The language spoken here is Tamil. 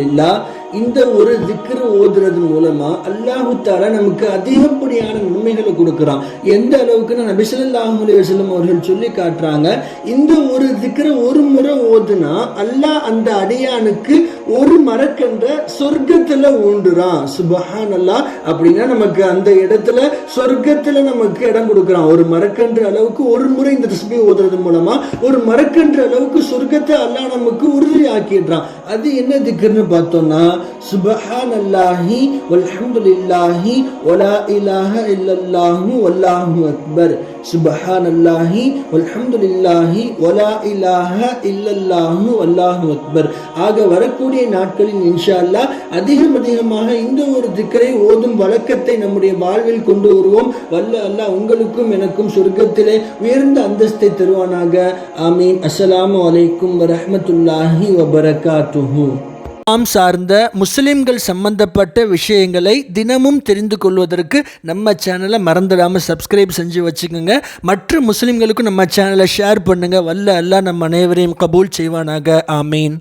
அல்ஹம்துலில்லாஹ். இந்த ஒரு திக்ர் ஓதுறது மூலமா அல்லாஹு தஆலா நமக்கு அதிகப்படியான நன்மைகளை கொடுக்குறான். எந்த அளவுக்குன்னு நபி ஸல்லல்லாஹு அலைஹி வஸல்லம் அவர்கள் சொல்லி காட்டுறாங்க, இந்த ஒரு திக்ர ஒரு முறை ஓதுனா அல்லாஹ் அந்த அடியானுக்கு ஒரு மரக்கன்ற சொர்க்கத்துல ஊண்டுறான். சுப்ஹானல்லாஹ். அப்படின்னா நமக்கு அந்த இடத்துல சொர்க்கத்துல நமக்கு இடம் கொடுக்குறான். ஒரு மரக்கன்று அளவுக்கு ஒரு முறை இந்த தஸ்பீஹ் ஓதுறது மூலமா ஒரு மரக்கன்று அளவுக்கு சொர்க்கத்தை அல்லாஹ் நமக்கு உறுதி ஆக்கிடுறான். அது என்ன திக்ர்னு பார்த்தோம்னா, சுப்ஹானல்லாஹி வல்ஹம்துலில்லாஹி வலா இலாஹ இல்லல்லாஹு வல்லாஹு அக்பர். சுப்ஹானல்லாஹி வல்ஹம்துலில்லாஹி வலா இலாஹ இல்லல்லாஹு வல்லாஹு அக்பர். ஆக வரக்கூடிய நாட்களில் இன்ஷா அல்லாஹ் அதிகமாக இந்த ஒரு திக்ரை ஓதும் வழக்கத்தை நம்முடைய வாழ்வில் கொண்டு வருவோம். வல்ல அல்லாஹ் உங்களுக்கும் எனக்கும் சொர்க்கத்திலே உயர்ந்த அந்தஸ்தை தருவானாக. ஆமீன். அஸ்ஸலாமு அலைக்கும் வரஹ்மத்துல்லாஹி வபரகாத்துஹு. சார்ந்த முஸ்லிம்கள் சம்பந்தப்பட்ட விஷயங்களை தினமும் தெரிந்து கொள்வதற்கு நம்ம சேனலை மறந்துடாமல் சப்ஸ்கிரைப் செஞ்சு வச்சுக்கோங்க. மற்ற முஸ்லிம்களுக்கும் நம்ம சேனலை ஷேர் பண்ணுங்கள். வல்ல அல்லாஹ் நம்ம அனைவரையும் கபூல் செய்வானாக. ஆமீன்.